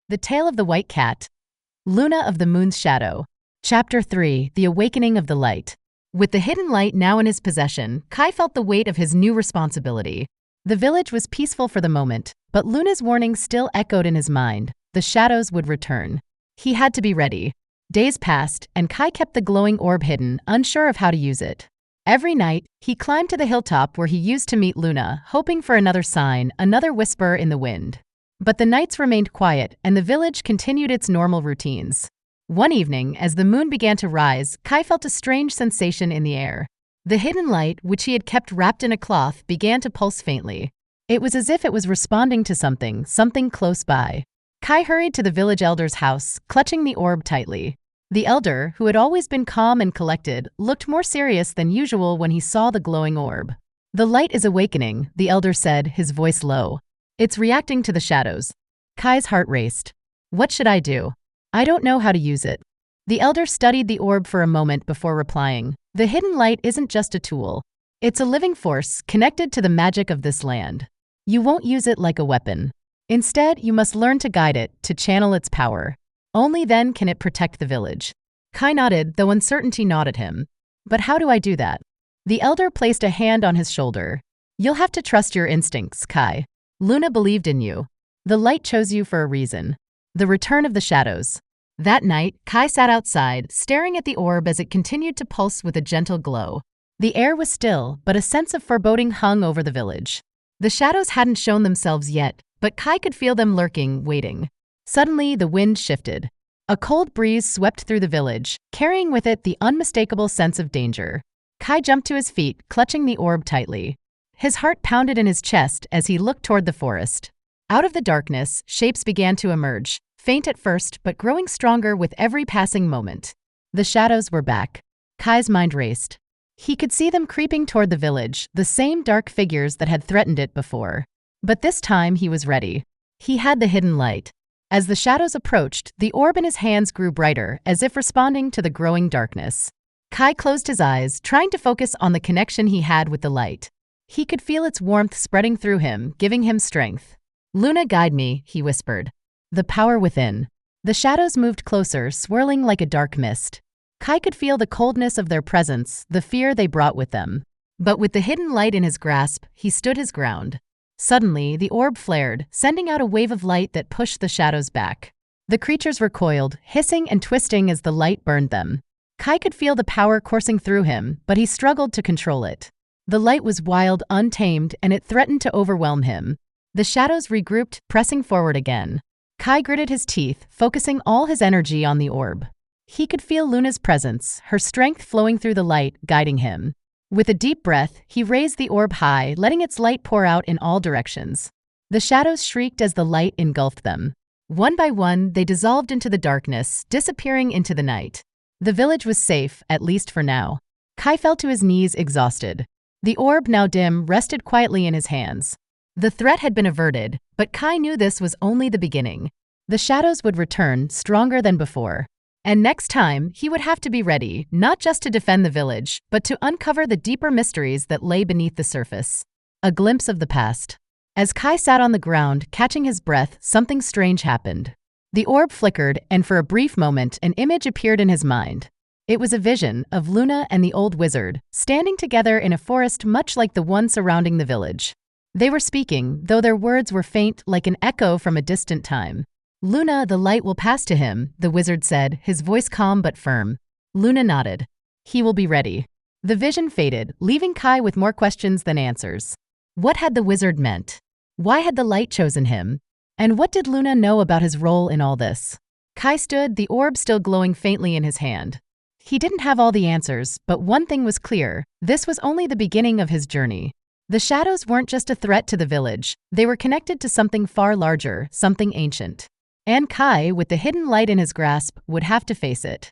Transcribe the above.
The Tale of the White Cat. Luna of the Moon's Shadow. Chapter 3. The Awakening of the Light. With the hidden light now in his possession, Kai felt the weight of his new responsibility. The village was peaceful for the moment, but Luna's warning still echoed in his mind. The shadows would return. He had to be ready. Days passed, and Kai kept the glowing orb hidden, unsure of how to use it. Every night, he climbed to the hilltop where he used to meet Luna, hoping for another sign, another whisper in the wind. But the nights remained quiet, and the village continued its normal routines. One evening, as the moon began to rise, Kai felt a strange sensation in the air. The hidden light, which he had kept wrapped in a cloth, began to pulse faintly. It was as if it was responding to something close by. Kai hurried to the village elder's house, clutching the orb tightly. The elder, who had always been calm and collected, looked more serious than usual when he saw the glowing orb. "The light is awakening," the elder said, his voice low. "It's reacting to the shadows." Kai's heart raced. "What should I do? I don't know how to use it." The elder studied the orb for a moment before replying. "The hidden light isn't just a tool. It's a living force connected to the magic of this land. You won't use it like a weapon. Instead, you must learn to guide it, to channel its power. Only then can it protect the village." Kai nodded, though uncertainty gnawed at him. "But how do I do that?" The elder placed a hand on his shoulder. "You'll have to trust your instincts, Kai. Luna believed in you. The light chose you for a reason." The return of the shadows. That night, Kai sat outside, staring at the orb as it continued to pulse with a gentle glow. The air was still, but a sense of foreboding hung over the village. The shadows hadn't shown themselves yet, but Kai could feel them lurking, waiting. Suddenly, the wind shifted. A cold breeze swept through the village, carrying with it the unmistakable sense of danger. Kai jumped to his feet, clutching the orb tightly. His heart pounded in his chest as he looked toward the forest. Out of the darkness, shapes began to emerge, faint at first but growing stronger with every passing moment. The shadows were back. Kai's mind raced. He could see them creeping toward the village, the same dark figures that had threatened it before. But this time he was ready. He had the hidden light. As the shadows approached, the orb in his hands grew brighter, as if responding to the growing darkness. Kai closed his eyes, trying to focus on the connection he had with the light. He could feel its warmth spreading through him, giving him strength. "Luna, guide me," he whispered. The power within. The shadows moved closer, swirling like a dark mist. Kai could feel the coldness of their presence, the fear they brought with them. But with the hidden light in his grasp, he stood his ground. Suddenly, the orb flared, sending out a wave of light that pushed the shadows back. The creatures recoiled, hissing and twisting as the light burned them. Kai could feel the power coursing through him, but he struggled to control it. The light was wild, untamed, and it threatened to overwhelm him. The shadows regrouped, pressing forward again. Kai gritted his teeth, focusing all his energy on the orb. He could feel Luna's presence, her strength flowing through the light, guiding him. With a deep breath, he raised the orb high, letting its light pour out in all directions. The shadows shrieked as the light engulfed them. One by one, they dissolved into the darkness, disappearing into the night. The village was safe, at least for now. Kai fell to his knees, exhausted. The orb, now dim, rested quietly in his hands. The threat had been averted, but Kai knew this was only the beginning. The shadows would return, stronger than before. And next time, he would have to be ready, not just to defend the village, but to uncover the deeper mysteries that lay beneath the surface. A glimpse of the past. As Kai sat on the ground, catching his breath, something strange happened. The orb flickered, and for a brief moment, an image appeared in his mind. It was a vision of Luna and the old wizard, standing together in a forest much like the one surrounding the village. They were speaking, though their words were faint like an echo from a distant time. "Luna, the light will pass to him," the wizard said, his voice calm but firm. Luna nodded. "He will be ready." The vision faded, leaving Kai with more questions than answers. What had the wizard meant? Why had the light chosen him? And what did Luna know about his role in all this? Kai stood, the orb still glowing faintly in his hand. He didn't have all the answers, but one thing was clear: this was only the beginning of his journey. The shadows weren't just a threat to the village, they were connected to something far larger, something ancient. And Kai, with the hidden light in his grasp, would have to face it.